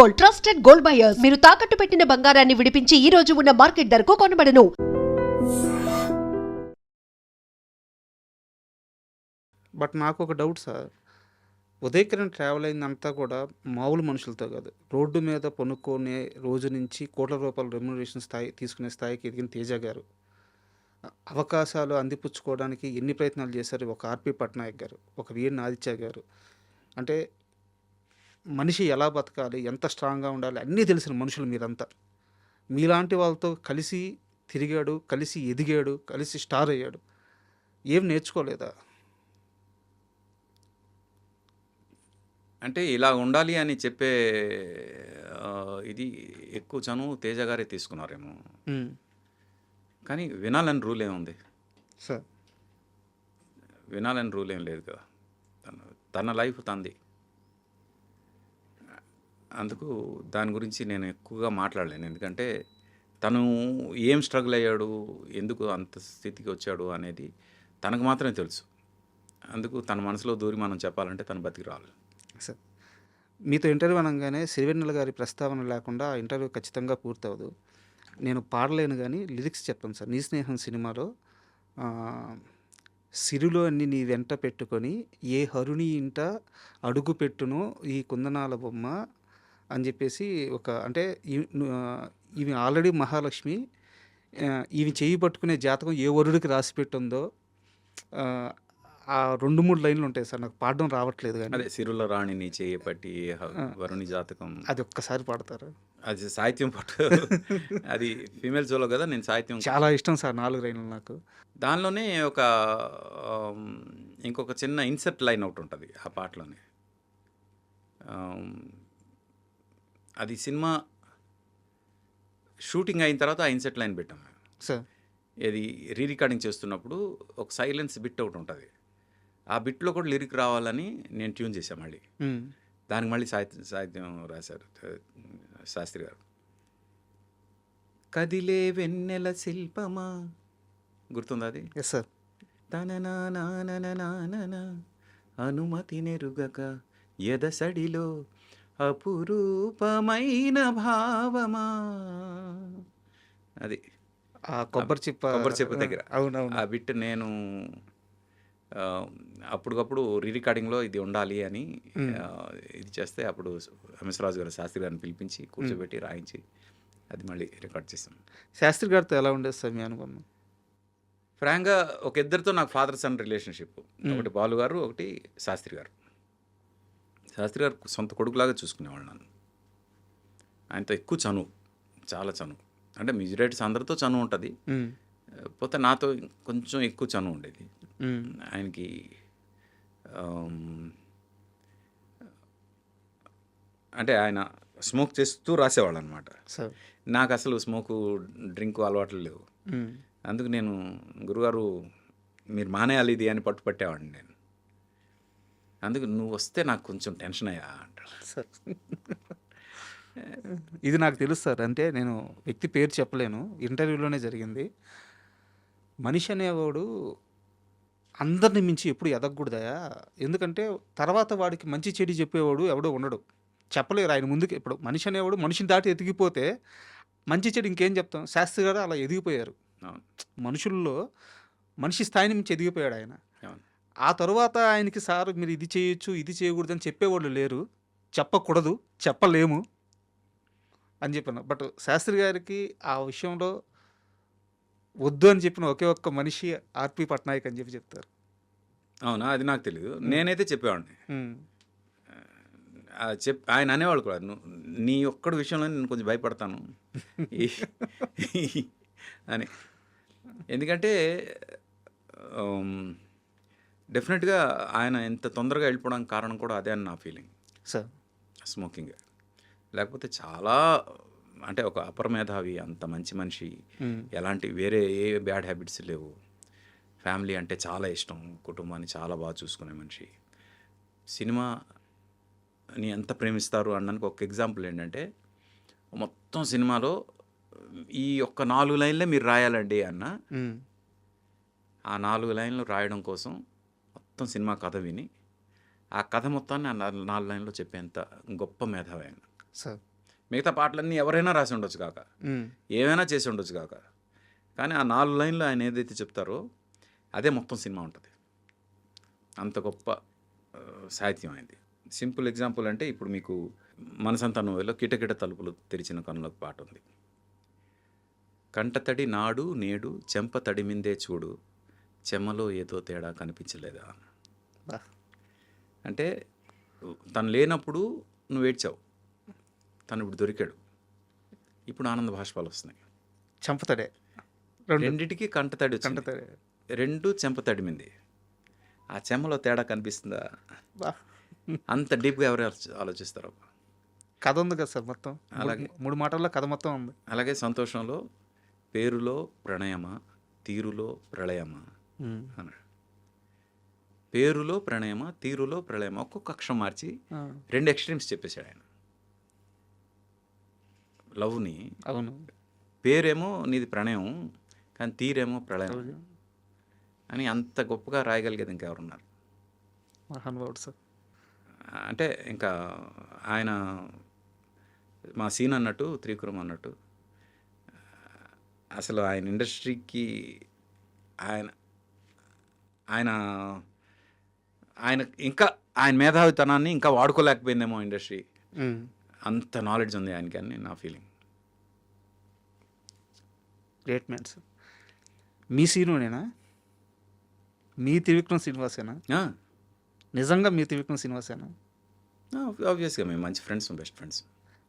Gold, trusted gold buyers. మీరు తాకట్టు పెట్టిన బంగారాన్ని విడిపించి ఈ రోజు ఉన్న మార్కెట్ ధరకు కొనబడను. బట్ నాకు ఒక డౌట్ సార్. ఉదయకిరణ్ ట్రావెల్ అయిందంతా కూడా మామూలు మనుషులతో కాదు. రోడ్డు మీద పనుక్కునే రోజు నుంచి కోట్ల రూపాయల రెమ్యునరేషన్ స్థాయి తీసుకునే స్థాయికి ఎదిగిన తేజ గారు. అవకాశాలు అందిపుచ్చుకోవడానికి ఎన్ని ప్రయత్నాలు చేశారు ఒక ఆర్‌పి పట్నాయక్ గారు, ఒక వీఎన్ ఆదిత్య గారు. అంటే మనిషి ఎలా బతకాలి, ఎంత స్ట్రాంగ్‌గా ఉండాలి అన్నీ తెలిసిన మనుషులు మీరంతా. మీలాంటి వాళ్ళతో కలిసి తిరిగాడు, కలిసి ఎదిగాడు, కలిసి స్టార్ అయ్యాడు. ఏం నేర్చుకోలేదా? అంటే ఇలా ఉండాలి అని చెప్పే ఇది ఎక్కువ చనువు తేజ గారే తీసుకున్నారేమో. కానీ వినాలని రూల్ ఏముంది? సార్ వినాలని రూల్ ఏం లేదు కదా. తన లైఫ్ తంది. అందుకు దాని గురించి నేను ఎక్కువగా మాట్లాడలేను. ఎందుకంటే తను ఏం స్ట్రగుల్ అయ్యాడు, ఎందుకు అంత స్థితికి వచ్చాడు అనేది తనకు మాత్రమే తెలుసు. అందుకు తన మనసులో దూరి మనం చెప్పాలంటే తను బతికి రావాలి. సార్ మీతో ఇంటర్వ్యూ అనగానే సిరివెన్నెల గారి ప్రస్తావన లేకుండా ఆ ఇంటర్వ్యూ ఖచ్చితంగా పూర్తవదు. నేను పాడలేను కానీ లిరిక్స్ చెప్తాను సార్. నీ స్నేహం సినిమాలో సిరులో అన్ని నీ వెంట పెట్టుకొని ఏ హరుని ఇంట అడుగు పెట్టునో ఈ కుందనాల బొమ్మ అని చెప్పేసి ఒక అంటే ఈమె ఆల్రెడీ మహాలక్ష్మి, ఈమె చేయి పట్టుకునే జాతకం ఏ వరుడికి రాసి పెట్టుందో ఆ 2-3 లైన్లు ఉంటాయి సార్. నాకు పాడడం రావట్లేదు కానీ అదే సిరుల రాణి నీ చేయి పట్టి వరుణి జాతకం. అది ఒక్కసారి పాడతారు. అది సాహిత్యం పట్టు. అది ఫీమేల్ సోలో కదా. నేను సాహిత్యం చాలా ఇష్టం సార్ 4 లైన్లు నాకు. దానిలోనే ఒక ఇంకొక చిన్న ఇన్సెర్ట్ లైన్ ఒకటి ఉంటుంది ఆ పాటలోనే. అది సినిమా షూటింగ్ అయిన తర్వాత ఆ ఇన్సెర్ట్ లైన్ పెట్టాం సార్. ఇది రీ రికార్డింగ్ చేస్తున్నప్పుడు ఒక సైలెన్స్ బిట్ ఒకటి ఉంటుంది. ఆ బిట్లో కూడా లిరిక్ రావాలని నేను ట్యూన్ చేశాను. మళ్ళీ దానికి మళ్ళీ సాహిత్యం రాశారు శాస్త్రి గారు. కదిలే వెన్నెల శిల్పమా, గుర్తుందా అది? Yes sir. తనన అనుమతి నెరుగక ఎదసడిలో అపురూపమైన భావమా, అది ఆ కొబ్బరి చెప్పు దగ్గర అవునవును. ఆ బిట్ నేను అప్పటికప్పుడు రీ రికార్డింగ్లో ఇది ఉండాలి అని ఇది చేస్తే అప్పుడు హంసరాజు గారు శాస్త్రి గారిని పిలిపించి కూర్చోబెట్టి రాయించి అది మళ్ళీ రికార్డ్ చేసాం. శాస్త్రి గారితో ఎలా ఉండేది సార్ మీ అనుబంధం? ఫ్రాంక్గా ఒక ఇద్దరితో నాకు ఫాదర్ సన్ రిలేషన్షిప్. ఒకటి బాలు గారు, ఒకటి శాస్త్రి గారు. శాస్త్రి గారు సొంత కొడుకులాగా చూసుకునేవాళ్ళు నన్ను. ఆయనతో ఎక్కువ చనువు, చాలా చనువు. అంటే మ్యూజిక్ రైటర్స్ అందరితో చనువు ఉంటుంది, పోతే నాతో కొంచెం ఎక్కువ చనువు ఉండేది. ఆయనకి అంటే ఆయన స్మోక్ చేస్తూ రాసేవాళ్ళు అనమాట. నాకు అసలు స్మోకు డ్రింక్ అలవాట్లు లేవు. అందుకు నేను గురుగారు మీరు మానేయాలి ఇది అని పట్టుపట్టేవాడిని నేను. అందుకు నువ్వు వస్తే నాకు కొంచెం టెన్షన్ అయ్యా అంటాడు సార్. ఇది నాకు తెలుసు సార్. అంటే నేను వ్యక్తి పేరు చెప్పలేను, ఇంటర్వ్యూలోనే జరిగింది. మనిషి అనేవాడు అందరిని మించి ఎప్పుడు ఎదగకూడదయా. ఎందుకంటే తర్వాత వాడికి మంచి చెడు చెప్పేవాడు ఎవడో ఉండడు, చెప్పలేరు ఆయన ముందుకు. ఇప్పుడు మనిషి అనేవాడు మనిషిని దాటి ఎదిగిపోతే మంచి చెడు ఇంకేం చెప్తాం. శాస్త్రి గారు అలా ఎదిగిపోయారు. మనుషుల్లో మనిషి స్థాయి నుంచి ఎదిగిపోయాడు ఆయన. ఆ తర్వాత ఆయనకి సార్ మీరు ఇది చేయొచ్చు ఇది చేయకూడదు అని చెప్పేవాళ్ళు లేరు, చెప్పకూడదు, చెప్పలేము అని చెప్పాను. బట్ శాస్త్రి గారికి ఆ విషయంలో వద్దు అని చెప్పిన ఒకే ఒక్క మనిషి ఆర్‌పి పట్నాయక్ అని చెప్పి చెప్తారు. అవునా? అది నాకు తెలియదు. నేనైతే చెప్పేవాడిని. ఆయన అనేవాళ్ళు కూడా, నీ ఒక్కడి విషయంలో నేను కొంచెం భయపడతాను అని. ఎందుకంటే డెఫినెట్గా ఆయన ఎంత తొందరగా వెళ్ళిపోవడానికి కారణం కూడా అదే అని నా ఫీలింగ్ సార్. స్మోకింగ్. లేకపోతే చాలా అంటే ఒక అపర మేధావి, అంత మంచి మనిషి, ఎలాంటి వేరే ఏ బ్యాడ్ హ్యాబిట్స్ లేవు. ఫ్యామిలీ అంటే చాలా ఇష్టం, కుటుంబాన్ని చాలా బాగా చూసుకునే మనిషి. సినిమాని ఎంత ప్రేమిస్తారు అనడానికి ఒక ఎగ్జాంపుల్ ఏంటంటే, మొత్తం సినిమాలో ఈ ఒక్క 4 లైన్లే మీరు రాయాలండి అన్న, ఆ 4 లైన్లు రాయడం కోసం మొత్తం సినిమా కథ విని ఆ కథ మొత్తాన్ని ఆ 4 లైన్లో చెప్పేంత గొప్ప మేధావి ఆయన సార్. మిగతా పాటలన్నీ ఎవరైనా రాసి ఉండొచ్చు కాక, ఏమైనా చేసి ఉండొచ్చు కాక, కానీ ఆ 4 లైన్లు ఆయన ఏదైతే చెప్తారో అదే మొత్తం సినిమా ఉంటుంది. అంత గొప్ప సాహిత్యం అయింది. సింపుల్ ఎగ్జాంపుల్ అంటే ఇప్పుడు మీకు మనసంతా నువ్వులో కిటకిట తలుపులు తెరిచిన కనులకు పాట ఉంది. కంటతడి నాడు నేడు చెంప తడిమిందే చూడు, చెమ్మలో ఏదో తేడా కనిపించలేదా. అంటే తను లేనప్పుడు నువ్వు ఏడ్చావు, తను ఇప్పుడు దొరికాడు, ఇప్పుడు ఆనంద భాష్పాలు వస్తున్నాయి. చంపతడే రెండిటికి కంటతడి వచ్చింది. కంటతడే. 2 చెంప తడిమింది. ఆ చెమ్మలో తేడా కనిపిస్తుందా? అంత డీప్గా ఎవరు ఆలోచిస్తారు? కథ ఉంది కదా సార్ మొత్తం. అలాగే 3 మాటల్లో కథ మొత్తం ఉంది. అలాగే సంతోషంలో పేరులో ప్రణయమా తీరులో ప్రళయమా అన్నాడు. పేరులో ప్రణయమా తీరులో ప్రళయమా ఒక్కొక్క అక్షరం మార్చి 2 ఎక్స్ట్రీమ్స్ చెప్పేశాడు ఆయన. లవ్ని అవును. పేరేమో నీది ప్రణయం, కానీ తీరేమో ప్రళయం అని అంత గొప్పగా రాయగలిగేది ఇంకెవరున్నారు? మహానుభావుడు సార్. అంటే ఇంకా ఆయన మా సీన్ అన్నట్టు, త్రివిక్రమ్ అన్నట్టు, అసలు ఆయన ఇండస్ట్రీకి ఆయన ఆయన ఆయన ఇంకా ఆయన మేధావితనాన్ని ఇంకా వాడుకోలేకపోయిందేమో ఇండస్ట్రీ. అంత నాలెడ్జ్ ఉంది ఆయనకి అని నా ఫీలింగ్. Great man sir. మీ సీనునేనా? మీ త్రివిక్రమ్ శ్రీనివాసేనా? నిజంగా మీ త్రివిక్రమ్ శ్రీనివాసేనా? ఆబ్వియస్గా మేము మంచి ఫ్రెండ్స్, బెస్ట్ ఫ్రెండ్స్.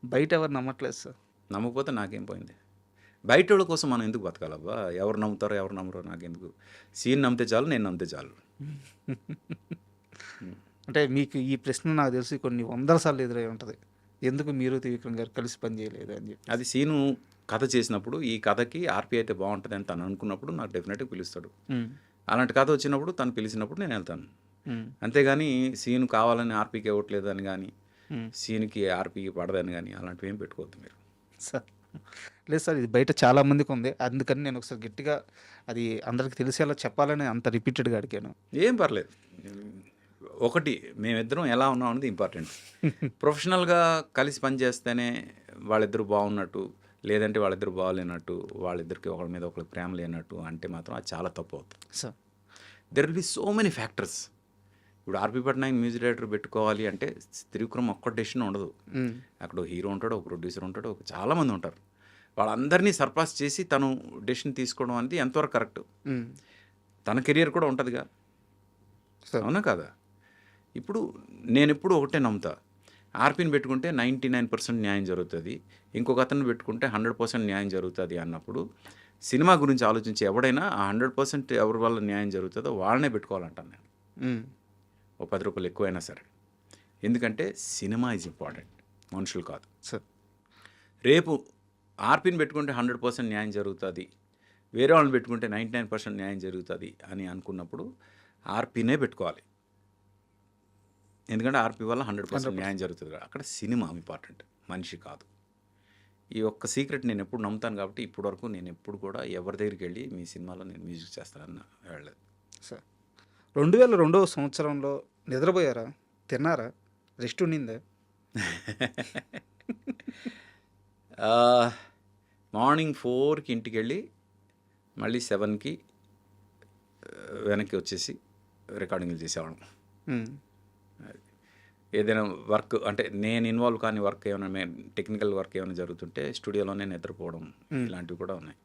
బయట ఎవరు నమ్మట్లేదు సార్. నమ్మకపోతే నాకేం పోయింది? బయట వాళ్ళ కోసం మనం ఎందుకు బతకాలబ్బా? ఎవరు నమ్ముతారో ఎవరు నమ్మరో నాకెందుకు? సీన్ నమ్మితే చాలు, నేను నమ్మితే చాలు. అంటే మీకు ఈ ప్రశ్న నాకు తెలిసి కొన్ని 100 సార్లు ఎదురై ఉంటుంది, ఎందుకు మీరు త్రివిక్రమ్ గారు కలిసి పనిచేయలేదు అని చెప్పి. అది సీను కథ చేసినప్పుడు ఈ కథకి ఆర్పీ అయితే బాగుంటుంది అని తను అనుకున్నప్పుడు నాకు డెఫినెట్గా పిలుస్తాడు. అలాంటి కథ వచ్చినప్పుడు తను పిలిచినప్పుడు నేను వెళ్తాను. అంతేగాని సీన్ కావాలని ఆర్పీకి ఇవ్వట్లేదు అని కానీ, సీన్కి ఆర్పీకి పడదని కానీ అలాంటివి ఏం పెట్టుకోవద్దు మీరు. సార్ లేదు సార్, ఇది బయట చాలా మందికి ఉంది, అందుకని నేను ఒకసారి గట్టిగా అది అందరికి తెలిసేలా చెప్పాలని అంత రిపీటెడ్గా అడిగాను. ఏం పర్లేదు. ఒకటి, మేమిద్దరం ఎలా ఉన్నాం అనేది ఇంపార్టెంట్. ప్రొఫెషనల్గా కలిసి పనిచేస్తేనే వాళ్ళిద్దరు బాగున్నట్టు, లేదంటే వాళ్ళిద్దరు బాగాలేనట్టు, వాళ్ళిద్దరికి ఒకరి మీద ఒకరికి ప్రేమ లేనట్టు అంటే మాత్రం అది చాలా తప్పు అవుతుంది sir. There will be so many factors. ఇప్పుడు ఆర్పీ పట్నాయక్ మ్యూజిక్ డైరెక్టర్ పెట్టుకోవాలి అంటే త్రివిక్రమ్ ఒక్క డెసిషన్ ఉండదు. అక్కడ ఒక హీరో ఉంటాడు, ఒక ప్రొడ్యూసర్ ఉంటాడు, చాలామంది ఉంటారు. వాళ్ళందరినీ సర్పాస్ చేసి తను డెసిషన్ తీసుకోవడం అనేది ఎంతవరకు కరెక్ట్? తన కెరియర్ కూడా ఉంటుందిగా, అవునా కదా? ఇప్పుడు నేను ఎప్పుడు ఒకటే నమ్ముతా, ఆర్పీని పెట్టుకుంటే 99% న్యాయం జరుగుతుంది, ఇంకొక అతను పెట్టుకుంటే 100% న్యాయం జరుగుతుంది అన్నప్పుడు సినిమా గురించి ఆలోచించి ఎవడైనా ఆ 100% ఎవరి వల్ల న్యాయం జరుగుతుందో వాళ్ళనే పెట్టుకోవాలంటాను నేను. ఓ 10 రూపాయలు ఎక్కువైనా సరే. ఎందుకంటే సినిమా ఈజ్ ఇంపార్టెంట్, మనుషులు కాదు సార్. రేపు ఆర్పీని పెట్టుకుంటే 100% న్యాయం జరుగుతుంది, వేరే వాళ్ళని పెట్టుకుంటే 99% న్యాయం జరుగుతుంది అని అనుకున్నప్పుడు ఆర్పీనే పెట్టుకోవాలి. ఎందుకంటే ఆర్పీ వల్ల 100% న్యాయం జరుగుతుంది. అక్కడ సినిమా ఇంపార్టెంట్, మనిషి కాదు. ఈ ఒక్క సీక్రెట్ నేను ఎప్పుడు నమ్ముతాను. కాబట్టి ఇప్పటివరకు నేను ఎప్పుడు కూడా ఎవరి దగ్గరికి వెళ్ళి మీ సినిమాలో నేను మ్యూజిక్ చేస్తానని వెళ్ళలేదు సార్. 2002వ సంవత్సరంలో నిద్రపోయారా, తిన్నారా, రెస్ట్ ఉండిందా? మార్నింగ్ 4కి ఇంటికి వెళ్ళి మళ్ళీ 7కి వెనక్కి వచ్చేసి రికార్డింగ్లు చేసేవాళ్ళం. ఏదైనా వర్క్ అంటే నేను ఇన్వాల్వ్ కాని వర్క్ ఏమైనా, టెక్నికల్ వర్క్ ఏమైనా జరుగుతుంటే స్టూడియోలోనే నిద్రపోవడం, ఇలాంటివి కూడా ఉన్నాయి.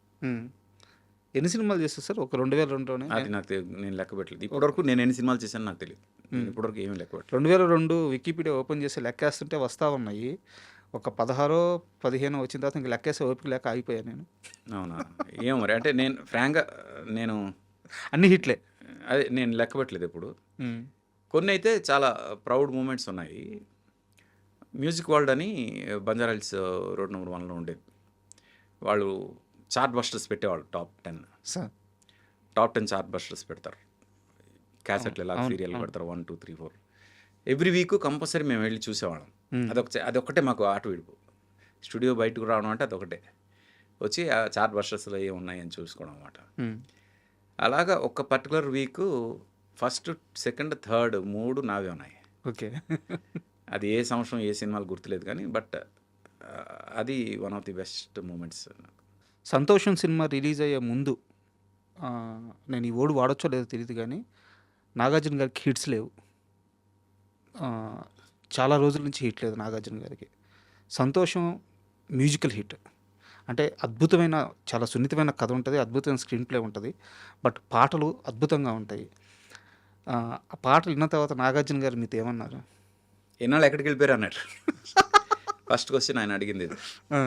ఎన్ని సినిమాలు చేస్తారు సార్ ఒక 2002లోనే? అది నాకు నేను లెక్క పెట్టలేదు ఇప్పటివరకు. నేను ఎన్ని సినిమాలు చేశాను నాకు తెలియదు. నేను ఇప్పటివరకు ఏమీ లెక్క పెట్టలేదు. 2002 వికీపీడియా ఓపెన్ చేసి లెక్కేస్తుంటే వస్తూ ఉన్నాయి. ఒక 16-15 వచ్చిన తర్వాత ఇంక లెక్కేసే ఓపిక లేక ఆగిపోయాను నేను. అవునా? ఏమో మరి. అంటే నేను ఫ్రాంక్గా నేను అన్ని హిట్లే. అదే నేను లెక్క పెట్టలేదు ఎప్పుడు. కొన్ని అయితే చాలా ప్రౌడ్ మూమెంట్స్ ఉన్నాయి. మ్యూజిక్ వరల్డ్ అని బంజారా హిల్స్ రోడ్ నెంబర్ 1లో ఉండేది. వాళ్ళు చార్ట్ బస్టర్స్ పెట్టేవాళ్ళు. టాప్ 10 చార్ట్ బస్టర్స్ పెడతారు. క్యాసెట్లు ఎలా సీరియల్ పెడతారు, 1, 2, 3, 4. ఎవ్రీ వీక్ కంపల్సరీ మేము వెళ్ళి చూసేవాళ్ళం. అదొక్కటే మాకు ఆట విడుపు. స్టూడియో బయటకు రావడం అంటే అదొకటే. వచ్చి ఆ చార్ట్ బస్టర్స్లో ఏమున్నాయి అని చూసుకోవడం అన్నమాట. అలాగా ఒక particular week first, second, third 3 నావే ఉన్నాయి. ఓకే. అది ఏ సంవత్సరం ఏ సినిమాలు గుర్తులేదు కానీ, బట్ అది one of the best moments. సంతోషం సినిమా రిలీజ్ అయ్యే ముందు ఆ, నేను ఈ ఓడి వాడొచ్చో లేదో తెలియదు కానీ నాగార్జున గారికి హిట్స్ లేవు. ఆ, చాలా రోజుల నుంచి హిట్ లేదు నాగార్జున గారికి. సంతోషం మ్యూజికల్ హిట్. అంటే అద్భుతమైన, చాలా సున్నితమైన కథ ఉంటుంది, అద్భుతమైన స్క్రీన్ ప్లే ఉంటుంది, బట్ పాటలు అద్భుతంగా ఉంటాయి. ఆ పాటలు విన్న తర్వాత నాగార్జున గారు మీతో ఏమన్నారు? ఎన్నాళ్ళు ఎక్కడికి వెళ్ళిపోయారు అన్నట్టు ఫస్ట్ క్వశ్చన్ ఆయన అడిగింది ఇది. ఆ,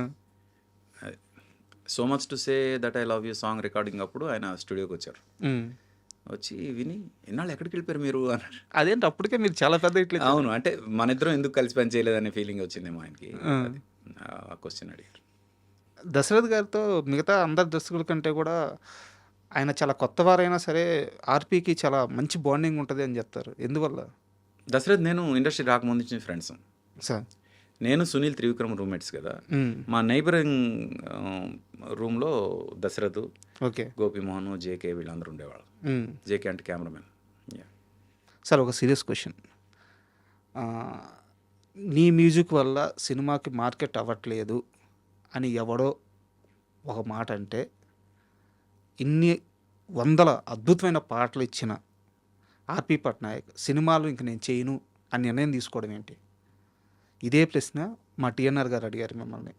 so much to say that I love you song recording అప్పుడు ఆయన స్టూడియోకి వచ్చారు. ఉమ్. వచ్చి విని ఎన్నాళ్ళు ఎక్కడికి వెళ్ళిపోయారు మీరు అన్నారు. అదేంటి అప్పటికే మీరు చాలా పెద్ద హిట్లు ఇచ్చారు. అవును, అంటే మన ఇద్దరం ఎందుకు కలిసి పని చేయలేదనే ఫీలింగ్ వచ్చిందేమో ఆయనకి. అది ఆ క్వశ్చన్ అడిగారు. దశరథ్ గారితో మిగతా అందరి దర్శకుల కంటే కూడా ఆయన చాలా కొత్త వారైనా సరే ఆర్పీకి చాలా మంచి బాండింగ్ ఉంటుంది అని చెప్తారు. ఎందువల్ల? దశరథ్ నేను ఇండస్ట్రీ రాకముందు నుంచి ఫ్రెండ్స్. సార్ నేను సునీల్ త్రివిక్రమ్ రూమ్మేట్స్ కదా. మా నైబరింగ్ రూమ్లో దశరథ్, ఓకే. గోపిమోహన్, జేకే వీళ్ళందరూ ఉండేవాళ్ళు. జేకే అంటే కెమెరామెన్. సార్ ఒక సీరియస్ క్వశ్చన్. నీ మ్యూజిక్ వల్ల సినిమాకి మార్కెట్ అవ్వట్లేదు అని ఎవడో ఒక మాట అంటే ఇన్ని వందల అద్భుతమైన పాటలు ఇచ్చిన ఆర్పి పట్నాయక్ సినిమాలు ఇంక నేను చేయను అని నిర్ణయం తీసుకోవడం ఏంటి? ఇదే ప్రశ్న మా టీఎన్ఆర్ గారు అడిగారు మిమ్మల్ని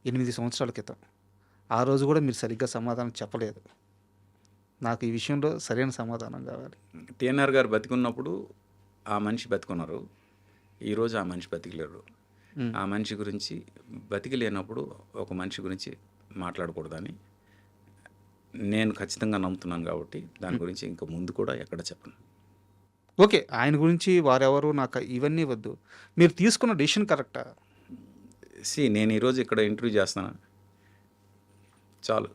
8 సంవత్సరాల క్రితం. ఆ రోజు కూడా మీరు సరిగ్గా సమాధానం చెప్పలేదు. నాకు ఈ విషయంలో సరైన సమాధానం కావాలి. టిఎన్ఆర్ గారు బతికున్నప్పుడు ఆ మనిషి బతికున్నారు, ఈరోజు ఆ మనిషి బతికలేరు. ఆ మనిషి గురించి బతికి లేనప్పుడు ఒక మనిషి గురించి మాట్లాడకూడదని నేను ఖచ్చితంగా నమ్ముతున్నాను. కాబట్టి దాని గురించి ఇంకా ముందు కూడా ఎక్కడ చెప్పను. ఓకే, ఆయన గురించి వారెవరు నాకు ఇవన్నీ వద్దు. మీరు తీసుకున్న డెసిషన్ కరెక్టా? నేను ఈరోజు ఇక్కడ ఇంటర్వ్యూ చేస్తాను, చాలు.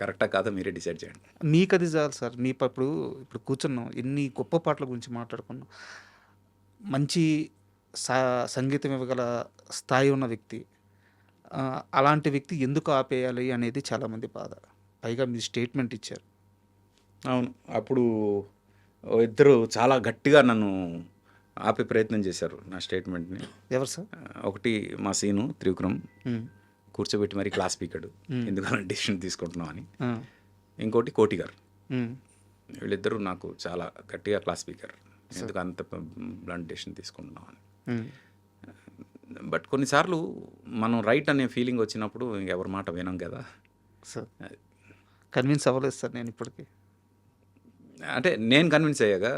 కరెక్టా కాదా మీరే డిసైడ్ చేయండి. మీకు అది చాలు సార్. మీ ఇప్పుడు కూర్చున్నాం, ఎన్ని గొప్ప పాటల గురించి మాట్లాడుకున్నాం. మంచి సంగీతం ఇవ్వగల స్థాయి ఉన్న వ్యక్తి. అలాంటి వ్యక్తి ఎందుకు ఆపేయాలి అనేది చాలామంది బాధ. పైగా మీరు స్టేట్మెంట్ ఇచ్చారు. అవును, అప్పుడు ఇద్దరు చాలా గట్టిగా నన్ను ఆపే ప్రయత్నం చేశారు నా స్టేట్మెంట్ని. ఎవరు సార్? ఒకటి మా సీను త్రివిక్రమ్ కూర్చోబెట్టి మరి క్లాస్ పీకాడు, ఎందుకలా డెసిషన్ తీసుకుంటున్నాం అని. ఇంకోటి కోటి గారు. వీళ్ళిద్దరూ నాకు చాలా గట్టిగా క్లాస్ స్పీకర్, ఎందుకు అంత బ్లంట్ డెసిషన్ తీసుకుంటున్నాం అని. బట్ కొన్నిసార్లు మనం రైట్ అనే ఫీలింగ్ వచ్చినప్పుడు ఇంకెవరి మాట వినం కదా సార్. కన్విన్స్ అవ్వలేదు సార్ నేను ఇప్పటికీ. అంటే నేను కన్విన్స్ అయ్యాగా